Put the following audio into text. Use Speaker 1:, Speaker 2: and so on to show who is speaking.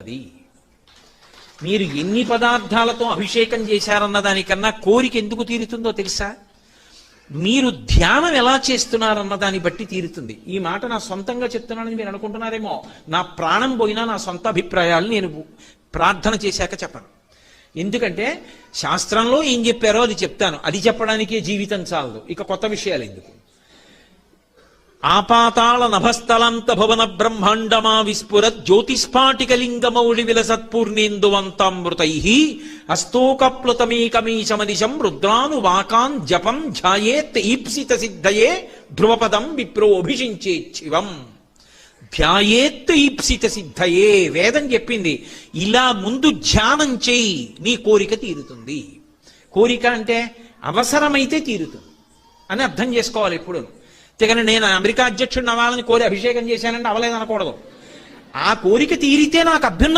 Speaker 1: అది మీరు ఎన్ని పదార్థాలతో అభిషేకం చేశారన్న దానికన్నా కోరిక ఎందుకు తీరుతుందో తెలుసా? మీరు ధ్యానం ఎలా చేస్తున్నారన్న దాన్ని బట్టి తీరుతుంది. ఈ మాట నా సొంతంగా చెప్తున్నానని మీరు అనుకుంటున్నారేమో. నా ప్రాణం పోయినా నా సొంత అభిప్రాయాలు నేను ప్రార్థన చేశాక చెప్పను. ఎందుకంటే శాస్త్రంలో ఏం చెప్పారో అది చెప్తాను. అది చెప్పడానికే జీవితం చాలదు, ఇక కొత్త విషయాలు ఎందుకు. ఆపాతాళ నభస్థలంత భవన బ్రహ్మాండమా విస్ఫుర జ్యోతిస్ఫాటికలింగమౌళి విలసత్పూర్ణేందువంతామృతై అస్తోకప్లుతమేకమీశమదిశం రుద్రాను వాకాన్ జపం ధ్యాయేత్ ఈప్సిత సిద్ధయే ధ్రువపదం విప్రోభిషించేచ్చివం. ధ్యాయేత్ ఈప్సిత సిద్ధయే వేదం చెప్పింది. ఇలా ముందు ధ్యానం చేయి, నీ కోరిక తీరుతుంది. కోరిక అంటే అవసరమైతే తీరుతుంది అని అర్థం చేసుకోవాలి ఎప్పుడు. తెగని నేను అమెరికా అధ్యక్షుడిని అవ్వాలని కోరి అభిషేకం చేశానంటే అవలేదనకూడదు. ఆ కోరిక తీరితే నాకు అభ్యున్నతి